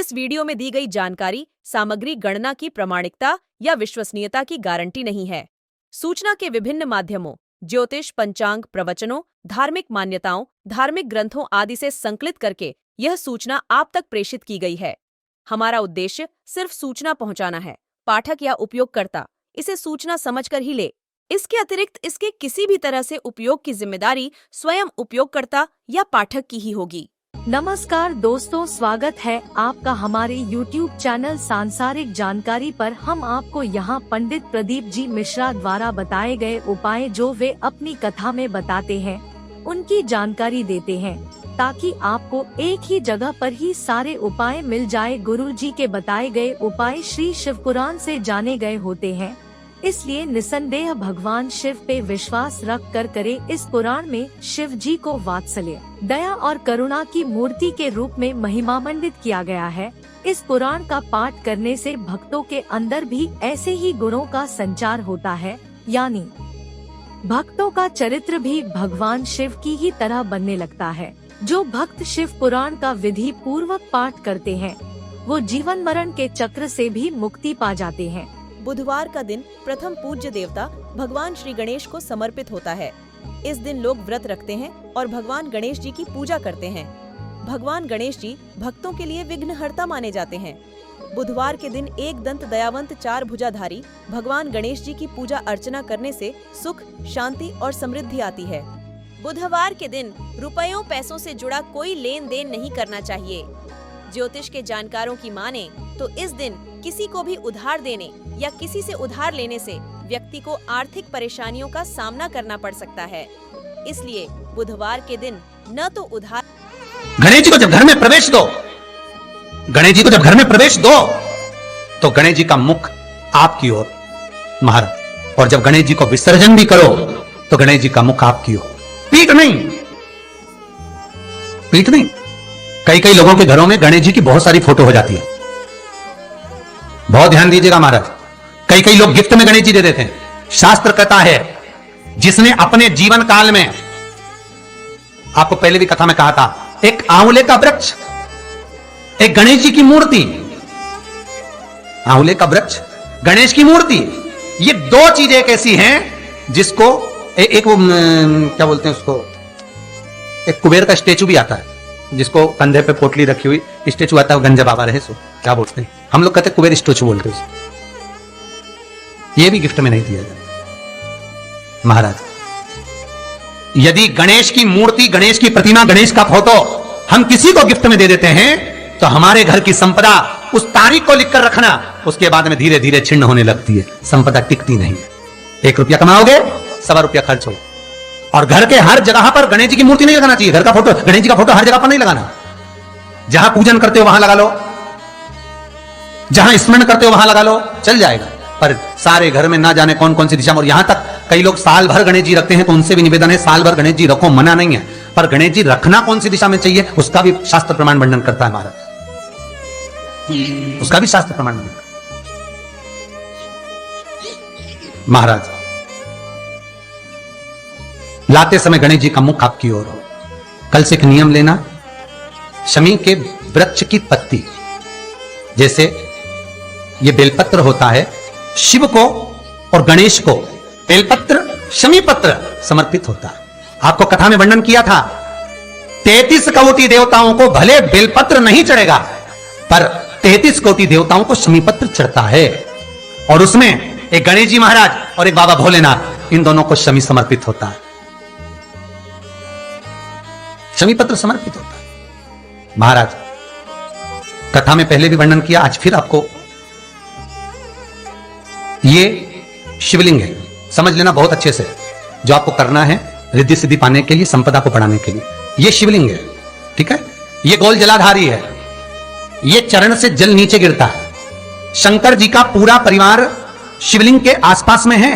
इस वीडियो में दी गई जानकारी सामग्री गणना की प्रामाणिकता या विश्वसनीयता की गारंटी नहीं है। सूचना के विभिन्न माध्यमों, ज्योतिष, पंचांग, प्रवचनों, धार्मिक मान्यताओं, धार्मिक ग्रंथों आदि से संकलित करके यह सूचना आप तक प्रेषित की गई है। हमारा उद्देश्य सिर्फ सूचना पहुंचाना है। पाठक या उपयोगकर्ता इसे सूचना समझकर ही ले। इसके अतिरिक्त इसके किसी भी तरह से उपयोग की जिम्मेदारी स्वयं उपयोगकर्ता या पाठक की ही होगी। नमस्कार दोस्तों, स्वागत है आपका हमारे YouTube चैनल सांसारिक जानकारी पर। हम आपको यहाँ पंडित प्रदीप जी मिश्रा द्वारा बताए गए उपाय जो वे अपनी कथा में बताते हैं, उनकी जानकारी देते हैं ताकि आपको एक ही जगह पर ही सारे उपाय मिल जाए। गुरु जी के बताए गए उपाय श्री शिव पुराण से जाने गए होते हैं, इसलिए निसंदेह भगवान शिव पे विश्वास रख कर करे। इस पुराण में शिव जी को वात्सल्य, दया और करुणा की मूर्ति के रूप में महिमामंडित किया गया है। इस पुराण का पाठ करने से भक्तों के अंदर भी ऐसे ही गुणों का संचार होता है, यानी भक्तों का चरित्र भी भगवान शिव की ही तरह बनने लगता है। जो भक्त शिव पुराण का विधि पूर्वक पाठ करते हैं, वो जीवन मरण के चक्र से भी मुक्ति पा जाते हैं। बुधवार का दिन प्रथम पूज्य देवता भगवान श्री गणेश को समर्पित होता है। इस दिन लोग व्रत रखते हैं और भगवान गणेश जी की पूजा करते हैं। भगवान गणेश जी भक्तों के लिए विघ्नहर्ता माने जाते हैं। बुधवार के दिन एक दंत दयावंत चार भुजाधारी भगवान गणेश जी की पूजा अर्चना करने से सुख, शांति और समृद्धि आती है। बुधवार के दिन रुपयों पैसों से जुड़ा कोई लेन देन नहीं करना चाहिए। ज्योतिष के जानकारों की माने तो इस दिन किसी को भी उधार देने या किसी से उधार लेने से व्यक्ति को आर्थिक परेशानियों का सामना करना पड़ सकता है। इसलिए बुधवार के दिन न तो उधार। गणेश जी को जब घर में प्रवेश दो, गणेश जी को जब घर में प्रवेश दो तो गणेश जी का मुख आपकी ओर महाराज, और जब गणेश जी को विसर्जन भी करो तो गणेश जी का मुख आपकी ओर। पीठ नहीं, पीठ नहीं। कई कई लोगों के घरों में गणेश जी की बहुत सारी फोटो हो जाती है। बहुत ध्यान दीजिएगा महाराज, कई कई लोग गिफ्ट में गणेश जी दे देते हैं। शास्त्र कहता है जिसने अपने जीवन काल में, आपको पहले भी कथा में कहा था, एक आंवले का वृक्ष, एक गणेश जी की मूर्ति, आंवले का वृक्ष, गणेश की मूर्ति, ये दो चीजें एक ऐसी हैं जिसको एक वो क्या बोलते हैं उसको, एक कुबेर का स्टेचू भी आता है जिसको कंधे पे पोटली रखी हुई स्टेचू आता है, गंजा बाबा रहे सो क्या बोलते हैं, हम लोग कहते हैं कुबेर स्टेचू बोलते हैं। ये भी गिफ्ट में नहीं दिया जाता महाराज। यदि गणेश की मूर्ति, गणेश की प्रतिमा, गणेश का फोटो हम किसी को गिफ्ट में दे देते हैं तो हमारे घर की संपदा, उस तारीख को लिखकर रखना, उसके बाद में धीरे धीरे छिन्न होने लगती है, संपदा टिकती नहीं। 1 रुपया कमाओगे, 1.25 रुपया खर्च हो। और घर के हर जगह पर गणेश जी की मूर्ति नहीं लगाना चाहिए। घर का फोटो, गणेश जी का फोटो हर जगह पर नहीं लगाना। जहां पूजन करते हो वहां लगा लो, जहां स्मरण करते हो वहां लगा लो, चल जाएगा। पर सारे घर में ना जाने कौन कौन सी दिशा में, और यहां तक कई लोग साल भर गणेश जी रखते हैं, तो उनसे भी निवेदन है साल भर गणेश जी रखो, मना नहीं है, पर गणेश जी रखना कौन सी दिशा में चाहिए उसका भी शास्त्र प्रमाण वर्णन करता है महाराज, उसका भी शास्त्र प्रमाण वर्णन महाराज। लाते समय गणेश जी का मुख आपकी ओर हो। कल से एक नियम लेना, शमी के वृक्ष की पत्ती, जैसे ये बेलपत्र होता है, शिव को और गणेश को बेलपत्र, शमी पत्र समर्पित होता है। आपको कथा में वर्णन किया था 33 कोटि देवताओं को भले बेलपत्र नहीं चढ़ेगा, पर 33 कोटि देवताओं को शमी पत्र चढ़ता है, और उसमें एक गणेश जी महाराज और एक बाबा भोलेनाथ, इन दोनों को शमी समर्पित होता है, शमी पत्र समर्पित होता है महाराज। कथा में पहले भी वर्णन किया, आज फिर आपको, ये शिवलिंग है, समझ लेना बहुत अच्छे से, जो आपको करना है रिद्धि सिद्धि पाने के लिए, संपदा को बढ़ाने के लिए। ये शिवलिंग है, ठीक है। ये गोल जलाधारी है, ये चरण से जल नीचे गिरता है। शंकर जी का पूरा परिवार शिवलिंग के आसपास में है।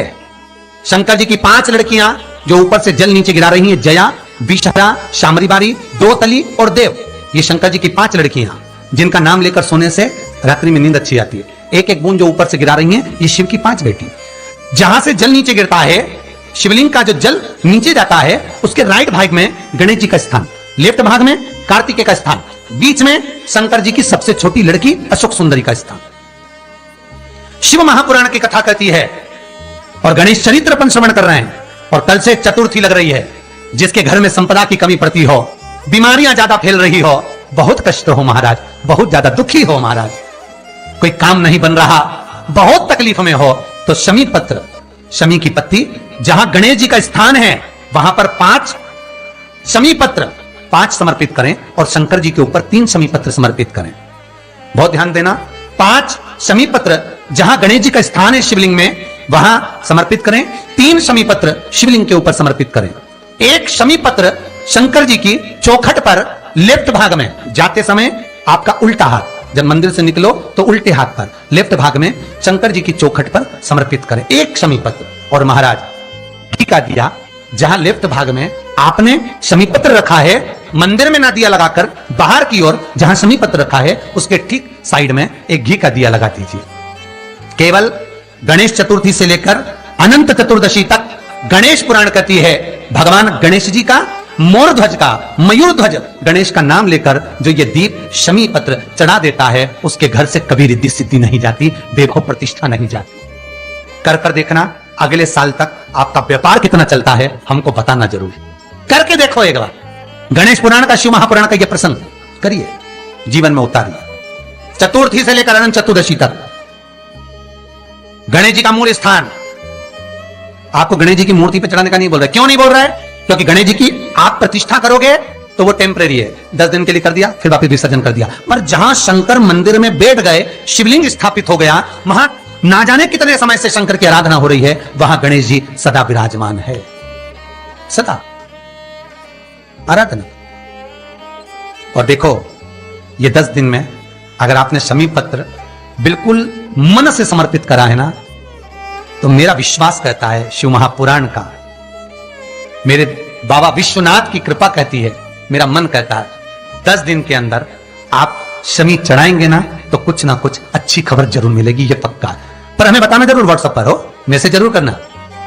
शंकर जी की 5 लड़कियां जो ऊपर से जल नीचे गिरा रही हैं, जया, विषहरा, शामरीबारी, दोतली और देव, ये शंकर जी की 5 लड़कियां, जिनका नाम लेकर सोने से रात्रि में नींद अच्छी आती है। एक एक बूंद जो ऊपर से गिरा रही हैं, ये शिव की 5 बेटी। जहां से जल नीचे गिरता है, शिवलिंग का जो जल नीचे जाता है, उसके राइट भाग में गणेश जी का स्थान, लेफ्ट भाग में कार्तिकेय का स्थान, बीच में शंकर जी की सबसे छोटी लड़की अशोक सुंदरी का स्थान। शिव महापुराण की कथा कहती है और गणेश चरित्र अपन श्रवण कर रहे हैं, और कल से चतुर्थी लग रही है। जिसके घर में संपदा की कमी पड़ती हो, बीमारियां ज्यादा फैल रही हो, बहुत कष्ट हो महाराज, बहुत ज्यादा दुखी हो महाराज, कोई काम नहीं बन रहा, बहुत तकलीफ में हो, तो शमी पत्र, शमी की पत्ती, जहां गणेश जी का स्थान है वहां पर 5 शमी पत्र 5 समर्पित करें और शंकर जी के ऊपर 3 शमी पत्र समर्पित करें। बहुत ध्यान देना, 5 शमी पत्र जहां गणेश जी का स्थान है शिवलिंग में वहां समर्पित करें, 3 शमी पत्र शिवलिंग के ऊपर समर्पित करें। 1 शमी पत्र शंकर जी की चौखट पर लेफ्ट भाग में, जाते समय आपका उल्टा हाथ, जब मंदिर से निकलो तो उल्टे हाथ पर लेफ्ट भाग में शंकर जी की चौखट पर समर्पित करें 1 शमी पत्र। और महाराज घी का दिया जहां लेफ्ट भाग में आपने शमी पत्र रखा है, मंदिर में ना दिया लगाकर बाहर की ओर जहां शमी पत्र रखा है उसके ठीक साइड में एक घी का दिया लगा दीजिए। केवल गणेश चतुर्थी से लेकर अनंत चतुर्दशी तक गणेश पुराण कहती है भगवान गणेश जी का, मोर ध्वज का, मयूर ध्वज गणेश का नाम लेकर जो ये दीप शमी पत्र चढ़ा देता है उसके घर से कभी रिद्धि सिद्धि नहीं जाती, देखो प्रतिष्ठा नहीं जाती। कर देखना, अगले साल तक आपका व्यापार कितना चलता है हमको बताना जरूर, करके देखो एक बार। गणेश पुराण का, शिव महापुराण का यह प्रसंग करिए, जीवन में उतारिए। चतुर्थी से लेकर अनंत चतुर्दशी तक गणेश जी का मूल स्थान, आपको गणेश जी की मूर्ति पे चढ़ाने का नहीं बोल रहा है। क्यों नहीं बोल रहा है? क्योंकि गणेश जी की आप प्रतिष्ठा करोगे तो वो टेम्परेरी है, 10 दिन के लिए कर दिया फिर वापस विसर्जन कर दिया। पर जहां शंकर मंदिर में बैठ गए, शिवलिंग स्थापित हो गया, वहां ना जाने कितने समय से शंकर की आराधना हो रही है, वहां गणेश जी सदा विराजमान है, सदा आराधना। और देखो ये 10 दिन में अगर आपने शमी पत्र बिल्कुल मन से समर्पित करा है ना, तो मेरा विश्वास कहता है, शिव महापुराण का, मेरे बाबा विश्वनाथ की कृपा कहती है, मेरा मन कहता है 10 दिन के अंदर आप शमी चढ़ाएंगे ना तो कुछ ना कुछ अच्छी खबर जरूर मिलेगी, ये पक्का है। पर हमें बताना जरूर, व्हाट्सएप पर हो, मैसेज जरूर करना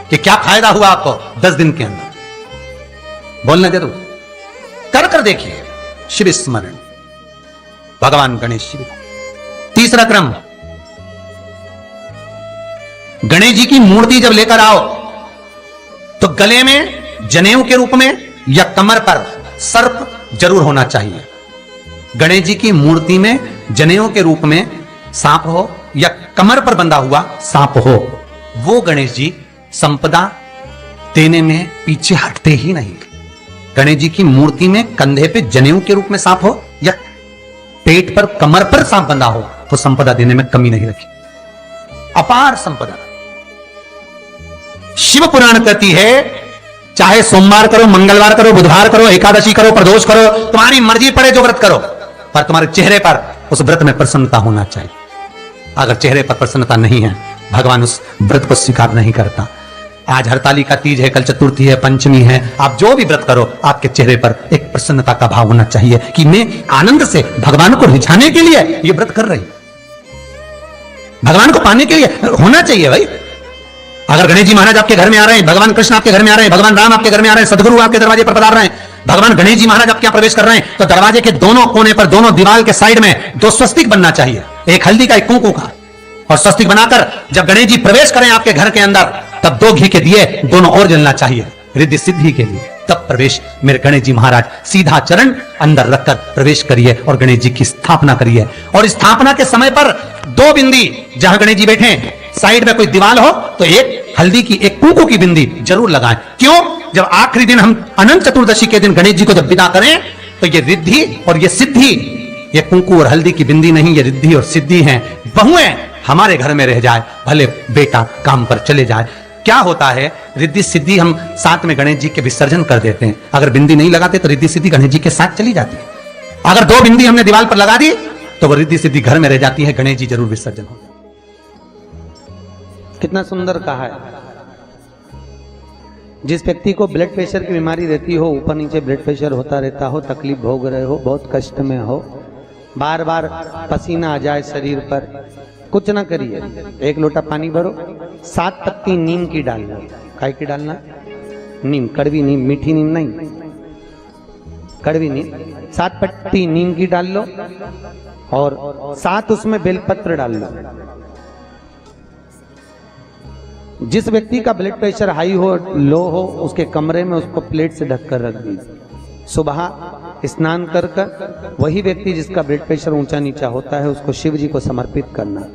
कि क्या फायदा हुआ आपको 10 दिन के अंदर, बोलना जरूर, कर देखिए। शिव स्मरण, भगवान गणेश शिव। तीसरा क्रम, गणेश जी की मूर्ति जब लेकर आओ तो गले में जनेऊ के रूप में या कमर पर सर्प जरूर होना चाहिए। गणेश जी की मूर्ति में जनेऊ के रूप में सांप हो या कमर पर बंधा हुआ सांप हो, वो गणेश जी संपदा देने में पीछे हटते ही नहीं। गणेश जी की मूर्ति में कंधे पे जनेऊ के रूप में सांप हो या पेट पर, कमर पर सांप बंधा हो, तो संपदा देने में कमी नहीं रखी, अपार संपदा। शिव पुराण कहती है चाहे सोमवार करो, मंगलवार करो, बुधवार करो, एकादशी करो, प्रदोष करो, तुम्हारी मर्जी पड़े जो व्रत करो, पर तुम्हारे चेहरे पर उस व्रत में प्रसन्नता होना चाहिए। अगर चेहरे पर प्रसन्नता नहीं है, भगवान उस व्रत को स्वीकार नहीं करता। आज हरताली का तीज है, कल चतुर्थी है, पंचमी है, आप जो भी व्रत करो आपके चेहरे पर एक प्रसन्नता का भाव होना चाहिए कि मैं आनंद से भगवान को रिझाने के लिए ये व्रत कर रही, भगवान को पाने के लिए होना चाहिए भाई। अगर गणेश जी महाराज आपके घर में आ रहे हैं, भगवान कृष्ण आपके घर में आ रहे हैं, भगवान राम आपके घर में आ रहे हैं, सदगुरु आपके दरवाजे पर पधार रहे हैं, भगवान गणेश जी महाराज आपके यहां प्रवेश कर रहे हैं, तो दरवाजे के दोनों कोने पर, दोनों दीवार के साइड में 2 स्वस्तिक बनना चाहिए, एक हल्दी का, एक कुंकू का। और स्वस्तिक बनाकर जब गणेश जी प्रवेश करें आपके घर के अंदर, तब 2 घी के दिए दोनों ओर जलना चाहिए, रिद्धि सिद्धि के लिए। तब प्रवेश, मेरे गणेश जी महाराज सीधा चरण अंदर रखकर प्रवेश करिए और गणेश जी की स्थापना करिए। और स्थापना के समय पर 2 बिंदी, जहां गणेश जी बैठे साइड में कोई दीवार हो तो एक हल्दी की, एक कुंकू की बिंदी जरूर लगाएं। क्यों? जब आखिरी दिन हम अनंत चतुर्दशी के दिन गणेश जी को जब विदा करें तो ये रिद्धि और ये सिद्धि, ये कुंकू और हल्दी की बिंदी नहीं, ये रिद्धि और सिद्धि है। बहुएं हमारे घर में रह जाए, भले बेटा काम पर चले जाए। क्या होता है, रिद्धि सिद्धि हम साथ में गणेश जी के विसर्जन कर देते हैं। अगर बिंदी नहीं लगाते तो रिद्धि सिद्धि गणेश जी के साथ चली जाती है। अगर 2 बिंदी हमने दीवार पर लगा दी तो वो रिद्धि सिद्धि घर में रह जाती है, गणेश जी जरूर विसर्जन हो। कितना सुंदर कहा है। जिस व्यक्ति को ब्लड प्रेशर की बीमारी रहती हो, ऊपर नीचे ब्लड प्रेशर होता रहता हो, तकलीफ भोग रहे हो, बहुत कष्ट में हो, बार बार पसीना आ जाए शरीर पर, कुछ ना करिए, 1 लोटा पानी भरो, 7 पत्ती नीम की डालना। काय की डालना? नीम, कड़वी नीम, मीठी नीम नहीं, कड़वी नीम। 7 पत्ती नीम की डाल लो और 7 उसमें बेलपत्र डाल लो। जिस व्यक्ति का ब्लड प्रेशर हाई हो, लो हो, उसके कमरे में उसको प्लेट से ढककर रख दीजिए। सुबह स्नान कर कर वही व्यक्ति जिसका ब्लड प्रेशर ऊंचा नीचा होता है उसको शिव जी को समर्पित करना।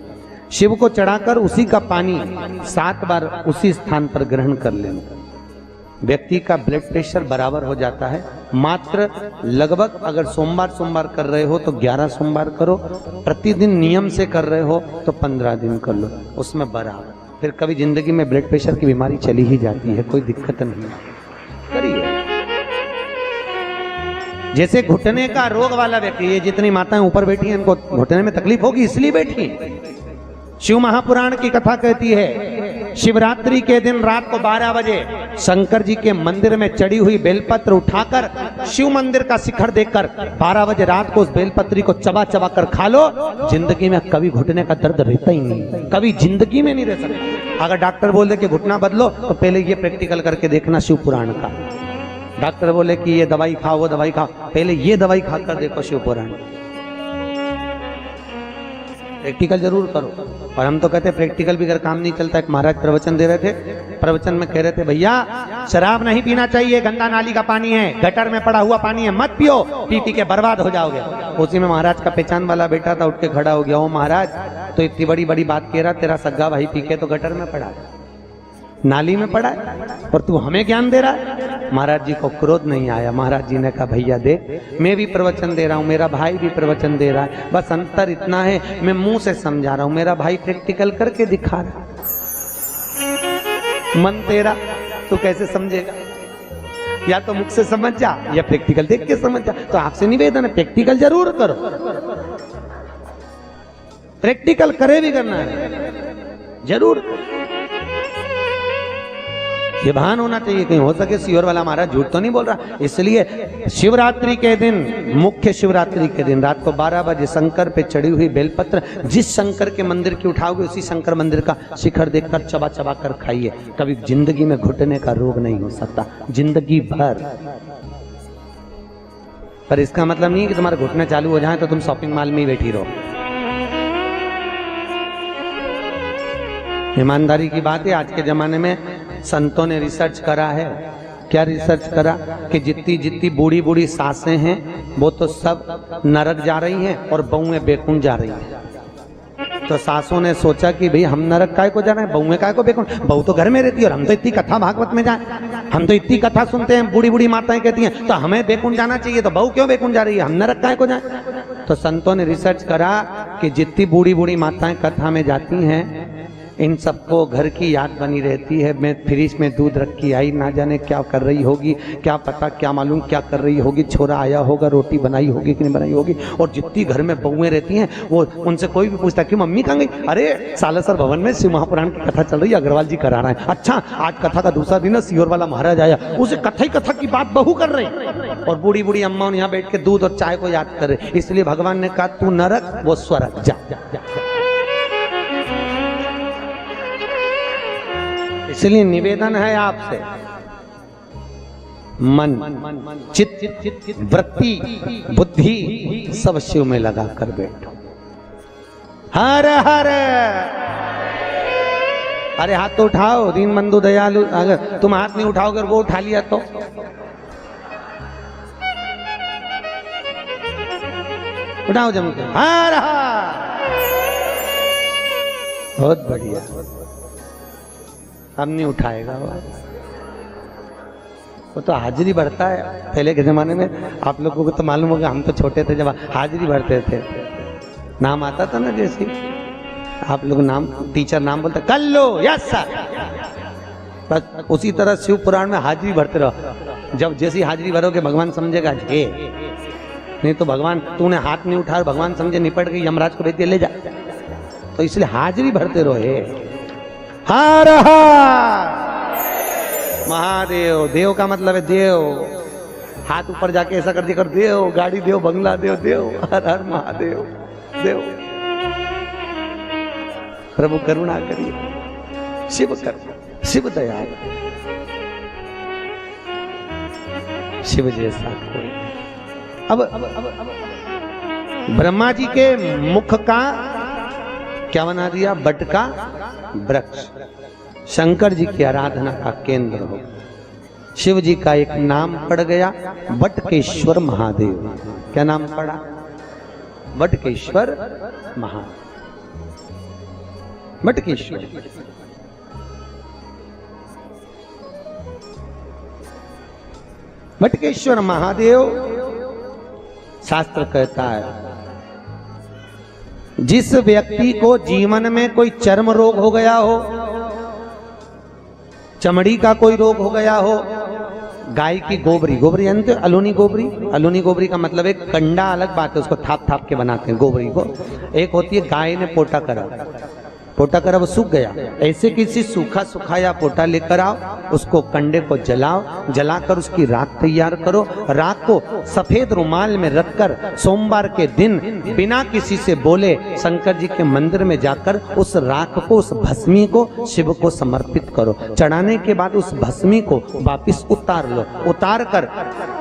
शिव को चढ़ाकर उसी का पानी 7 बार उसी स्थान पर ग्रहण कर लेना। व्यक्ति का ब्लड प्रेशर बराबर हो जाता है। मात्र लगभग अगर सोमवार कर रहे हो तो 11 सोमवार करो, प्रतिदिन नियम से कर रहे हो तो 15 दिन कर लो, उसमें बराबर। फिर कभी जिंदगी में ब्लड प्रेशर की बीमारी चली ही जाती है, कोई दिक्कत नहीं करिए। जैसे घुटने का रोग वाला व्यक्ति, ये जितनी माताएं ऊपर बैठी हैं इनको घुटने में तकलीफ होगी इसलिए बैठी हैं। शिव महापुराण की कथा कहती है शिवरात्रि के दिन रात को 12 बजे शंकर जी के मंदिर में चढ़ी हुई बेलपत्र उठाकर शिव मंदिर का शिखर देखकर 12 बजे रात को उस बेलपत्री को चबा चबा कर खा लो, जिंदगी में कभी घुटने का दर्द रहता ही नहीं, कभी जिंदगी में नहीं रह सकता। अगर डॉक्टर बोल दे कि घुटना बदलो तो पहले ये प्रैक्टिकल करके देखना शिव पुराण का। डॉक्टर बोले कि ये दवाई खाओ वो दवाई खाओ, पहले ये दवाई खाकर देखो शिव पुराण। प्रैक्टिकल जरूर करो। और हम तो कहते प्रैक्टिकल भी अगर काम नहीं चलता। एक महाराज प्रवचन दे रहे थे, प्रवचन में कह रहे थे भैया शराब नहीं पीना चाहिए, गंदा नाली का पानी है, गटर में पड़ा हुआ पानी है, मत पियो, पी पी के बर्बाद हो जाओगे। उसी में महाराज का पहचान वाला बेटा था, उठ के खड़ा हो गया, ओ महाराज तो इतनी बड़ी बड़ी बात कह रहा, तेरा सग्गा भाई पी के तो गटर में पड़ा है, नाली में पड़ा है, और तू हमें ज्ञान दे रहा है। महाराज जी को क्रोध नहीं आया। महाराज जी ने कहा भैया देख मैं भी प्रवचन दे रहा हूँ, मेरा भाई भी प्रवचन दे रहा है, बस अंतर इतना है मैं मुंह से समझा रहा हूँ, मेरा भाई प्रैक्टिकल करके दिखा रहा। मन तेरा तू कैसे समझेगा, या तो मुख से समझ जा या प्रैक्टिकल देख के समझ जा। तो आपसे निवेदन है प्रैक्टिकल जरूर करो, प्रैक्टिकल करे भी करना है जरूर। ये भान होना चाहिए, कहीं हो सके सियोर वाला महाराज झूठ तो नहीं बोल रहा। इसलिए शिवरात्रि के दिन, मुख्य शिवरात्रि के दिन रात को 12 बजे शंकर पे चढ़ी हुई बेलपत्र जिस शंकर के मंदिर की उठाओगे उसी शंकर मंदिर का शिखर देखकर चबा चबा कर खाइए। कभी जिंदगी में घुटने का रोग नहीं हो सकता जिंदगी भर। पर इसका मतलब नहीं कि तुम्हारे घुटने चालू हो जाए तो तुम शॉपिंग मॉल में ही बैठी रहो। ईमानदारी की बात है, आज के जमाने में संतों ने रिसर्च करा है। क्या रिसर्च करा कि जितनी जितनी बूढ़ी बूढ़ी सासें हैं वो तो सब नरक जा रही हैं और बहुएं बेकुंठ जा रही हैं। तो सासों ने सोचा कि भाई हम नरक काय को जा रहे हैं, बहुएं काय को बेकुंठ, बहू तो घर में रहती है और हम तो इतनी कथा भागवत में जाए, हम तो इतनी कथा सुनते हैं, बूढ़ी बूढ़ी माताएं कहती हैं तो हमें बेकुंठ जाना चाहिए, तो बहू क्यों बेकुंठ जा रही है, हम नरक काय को जाए। तो संतों ने रिसर्च करा कि जितनी बूढ़ी बूढ़ी माताएं कथा में जाती हैं इन सबको घर की याद बनी रहती है। मैं फ्रिज में दूध रखी आई, ना जाने क्या कर रही होगी, क्या पता क्या मालूम क्या कर रही होगी, छोरा आया होगा, रोटी बनाई होगी कि नहीं बनाई होगी। और जितनी घर में बहुएं रहती हैं वो उनसे कोई भी पूछता कि मम्मी कहाँ गई, अरे सालासर भवन में शिव महापुराण की कथा चल रही है, अग्रवाल जी करा रहे हैं। अच्छा आज कथा का दूसरा दिन है, सियोर वाला महाराज आया, उसे कथा ही कथा की बात बहू कर रही और बूढ़ी बूढ़ी अम्मा यहाँ बैठ के दूध और चाय को याद कर रहे। इसलिए भगवान ने कहा तू नरक वो स्वर्ग जा, जा, जा, जा। इसलिए निवेदन है आपसे, मन चित्त वृत्ति बुद्धि सब शिव में लगा कर बैठो। हर हर, अरे हाथ तो उठाओ, दीन बंधु दयालु। अगर तुम हाथ नहीं उठाओगे वो उठा लिया तो उठाओ जम के, हर हर। बहुत बढ़िया, हम नहीं उठाएगा वो तो हाजिरी भरता है। पहले के जमाने में आप लोगों को तो मालूम होगा, हम तो छोटे थे जब हाजिरी भरते थे, नाम आता था ना, जैसे आप लोग नाम टीचर नाम बोलते कर लो यस सर, बस उसी तरह शिव पुराण में हाजिरी भरते रहो। जब जैसी हाजिरी भरोगे भगवान समझेगा हे, नहीं तो भगवान तूने हाथ नहीं उठाया, भगवान समझे निपट गई, यमराज को भेज दिया ले जा। तो इसलिए हाजिरी भरते रहो। हे हर हर महादेव, देव का मतलब है देव, हाथ ऊपर जाके ऐसा कर दिया कर देव, गाड़ी देव, बंगला देव, देव हर हर महादेव देव। प्रभु करुणा करिए, शिव कर, शिव दयाल, शिव जैसा कोई। अब ब्रह्मा जी के मुख का क्या बना दिया? बट का वृक्ष। शंकर जी की आराधना का केंद्र हो। शिव जी का एक नाम पड़ गया, बटकेश्वर महादेव। क्या नाम पड़ा? बटकेश्वर महादेव। बटकेश्वर। बटकेश्वर महादेव, शास्त्र कहता है जिस व्यक्ति को जीवन में कोई चर्म रोग हो गया हो, चमड़ी का कोई रोग हो गया हो, गाय की गोबरी, गोबरी जानते हो? अलूनी गोबरी। अलूनी गोबरी का मतलब एक कंडा अलग बात है, उसको थाप थाप के बनाते हैं गोबरी को। एक होती है गाय ने पोटा करा, पोटा करा वो सूख गया, ऐसे किसी सूखा सुखाया पोटा लेकर आओ, उसको कंडे को जलाओ, जलाकर उसकी राख तैयार करो। राख को सफेद रुमाल में रखकर सोमवार के दिन बिना किसी से बोले शंकर जी के मंदिर में जाकर उस राख को, उस भस्मी को शिव को समर्पित करो। चढ़ाने के बाद उस भस्मी को वापिस उतार लो। उतार कर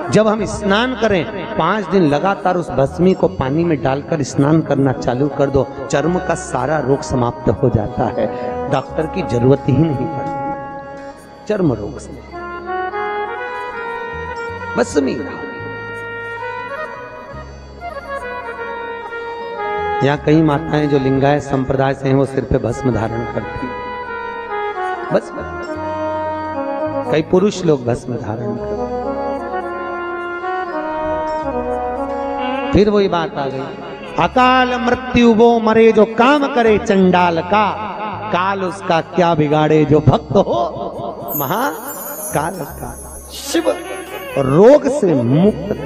जब हम स्नान करें 5 दिन लगातार उस भस्मी को पानी में डालकर स्नान करना चालू कर दो, चर्म का सारा रोग समाप्त हो जाता है। डॉक्टर की जरूरत ही नहीं पड़ती चर्म रोग से। भस्मी यहाँ कई माताएं जो लिंगायत संप्रदाय से हैं वो सिर पे भस्म धारण करती, बस कई पुरुष लोग भस्म धारण करते। फिर वही बात आ गई, अकाल मृत्यु वो मरे जो काम करे चंडाल का, काल उसका क्या बिगाड़े जो भक्त हो महाकाल का। शिव रोग से मुक्त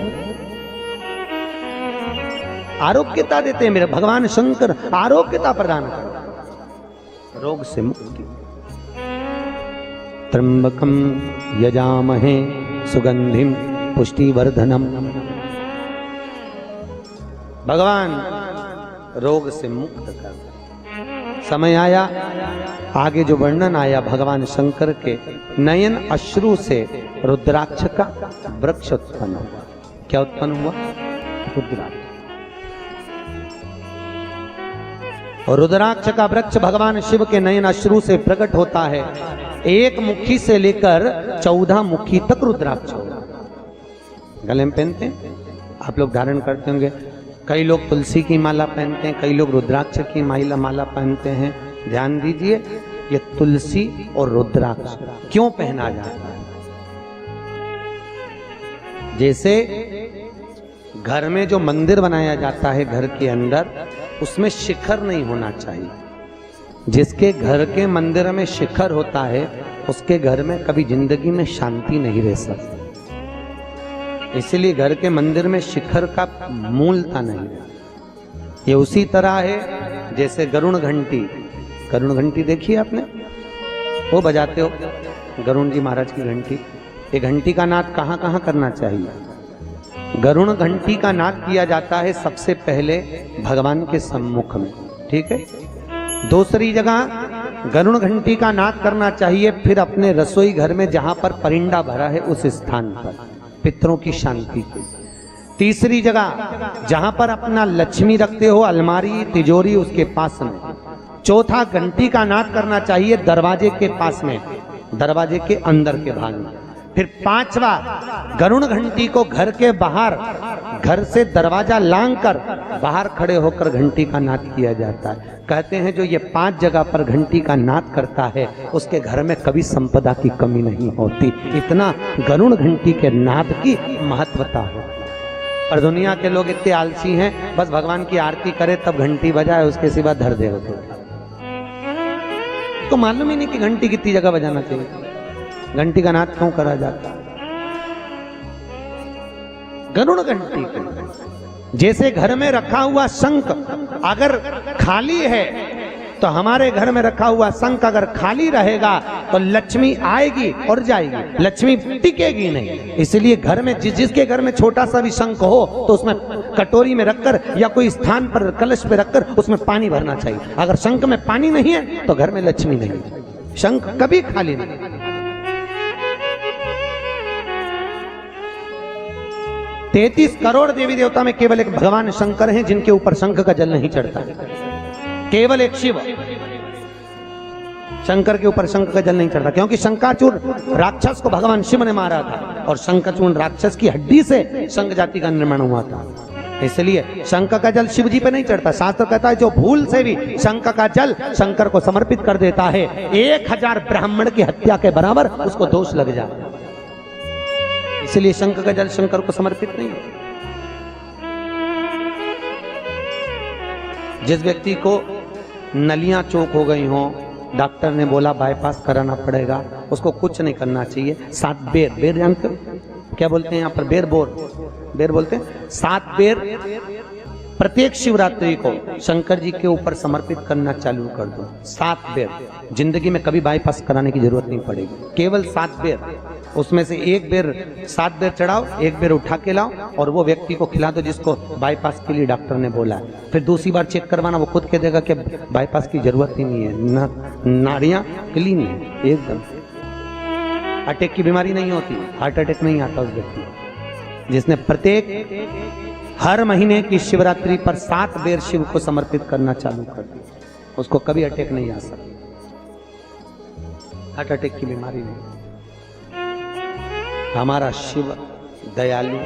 आरोग्यता देते हैं। मेरे भगवान शंकर आरोग्यता प्रदान करते, रोग से मुक्ति। त्र्यंबकम यजामहे सुगंधिम पुष्टिवर्धनम। भगवान रोग से मुक्त कर। समय आया, आगे जो वर्णन आया भगवान शंकर के नयन अश्रु से रुद्राक्ष का वृक्ष उत्पन्न हुआ। क्या उत्पन्न हुआ? रुद्राक्ष। और रुद्राक्ष का वृक्ष भगवान शिव के नयन अश्रु से प्रकट होता है। एक मुखी से लेकर 14 मुखी तक रुद्राक्ष होगा। गले में पहनते हैं, आप लोग धारण करते होंगे। कई लोग तुलसी की माला पहनते हैं, कई लोग रुद्राक्ष की माला पहनते हैं। ध्यान दीजिए, ये तुलसी और रुद्राक्ष क्यों पहना जाता है? जैसे घर में जो मंदिर बनाया जाता है घर के अंदर, उसमें शिखर नहीं होना चाहिए। जिसके घर के मंदिर में शिखर होता है उसके घर में कभी जिंदगी में शांति नहीं रह सकती। इसलिए घर के मंदिर में शिखर का मूलता नहीं है। ये उसी तरह है जैसे गरुण घंटी। गरुण घंटी देखी आपने? वो बजाते हो गरुण जी महाराज की घंटी। ये घंटी का नाद कहाँ कहाँ करना चाहिए? गरुण घंटी का नाद किया जाता है सबसे पहले भगवान के सम्मुख में, ठीक है। दूसरी जगह गरुण घंटी का नाद करना चाहिए फिर अपने रसोई घर में जहां पर परिंदा भरा है उस स्थान पर, पितरों की शांति के। तीसरी जगह जहां पर अपना लक्ष्मी रखते हो, अलमारी तिजोरी, उसके पास में। चौथा घंटी का नाद करना चाहिए दरवाजे के पास में, दरवाजे के अंदर के भाग में। फिर पांचवा, गरुण घंटी को घर के बाहर, घर से दरवाजा लांघकर बाहर खड़े होकर घंटी का नाद किया जाता है। कहते हैं जो ये 5 जगह पर घंटी का नाद करता है उसके घर में कभी संपदा की कमी नहीं होती। इतना गरुण घंटी के नाद की महत्वता है। और दुनिया के लोग इतने आलसी हैं, बस भगवान की आरती करे तब घंटी बजाए, उसके सिवा धर दे होते। तो मालूम ही नहीं कि घंटी कितनी जगह बजाना चाहिए, घंटी का नाद क्यों करा जाता है। गरुड़ घंटी को जैसे घर में रखा हुआ शंख अगर खाली है तो हमारे घर में रखा हुआ शंख अगर खाली रहेगा तो लक्ष्मी आएगी और जाएगी, लक्ष्मी टिकेगी नहीं। इसलिए घर में जिसके घर में छोटा सा भी शंख हो तो उसमें कटोरी में रखकर या कोई स्थान पर कलश पे रखकर उसमें पानी भरना चाहिए। अगर शंख में पानी नहीं है तो घर में लक्ष्मी नहीं। शंख कभी खाली नहीं। 33 करोड़ देवी देवता में केवल एक भगवान शंकर हैं जिनके ऊपर शंख का जल नहीं चढ़ता। केवल एक शिव शंकर के ऊपर शंख का जल नहीं चढ़ता, क्योंकि शंकाचूर राक्षस को भगवान शिव ने मारा था और शंकाचूर राक्षस की हड्डी से शंख जाति का निर्माण हुआ था, इसलिए शंख का जल शिव जी पे नहीं चढ़ता। शास्त्र कहता है जो भूल से भी शंख का जल शंकर को समर्पित कर देता है 1000 ब्राह्मण की हत्या के बराबर उसको दोष लग जाता है, इसलिए शंख का जल शंकर को समर्पित नहीं। जिस व्यक्ति को नलियां चौक हो गई हों, डॉक्टर ने बोला बाईपास कराना पड़ेगा, उसको कुछ नहीं करना चाहिए। 7 बेर, बेर जानते हो क्या बोलते हैं यहाँ पर? बेर बोलते हैं। 7 बेर प्रत्येक शिवरात्रि को शंकर जी के ऊपर समर्पित करना चालू कर दो। 7 बेर, जिंदगी में कभी बाईपास कराने की जरूरत नहीं पड़ेगी, केवल 7 बेर। उसमें से 1 बेर 7 बेर चढ़ाओ, 1 बेर उठा के लाओ और वो व्यक्ति को खिला दो जिसको बाईपास के लिए डॉक्टर ने बोला है। फिर दूसरी बार चेक करवाना, वो खुद कह देगा कि बाईपास की जरूरत ही नहीं है, नाड़ियां क्लीन है एकदम। अटैक की बीमारी नहीं होती, हार्ट अटैक नहीं आता उस व्यक्ति को जिसने प्रत्येक हर महीने की शिवरात्रि पर 7 बेर शिव को समर्पित करना चालू कर दिया, उसको कभी अटैक नहीं आ सकता, हार्ट अटैक की बीमारी नहीं। हमारा शिव दयालु।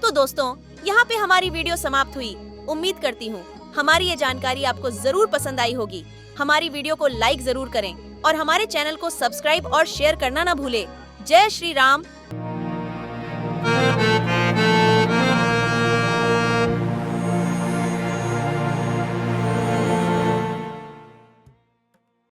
तो दोस्तों, यहाँ पे हमारी वीडियो समाप्त हुई। उम्मीद करती हूँ हमारी ये जानकारी आपको जरूर पसंद आई होगी। हमारी वीडियो को लाइक जरूर करें और हमारे चैनल को सब्सक्राइब और शेयर करना ना भूले। जय श्री राम।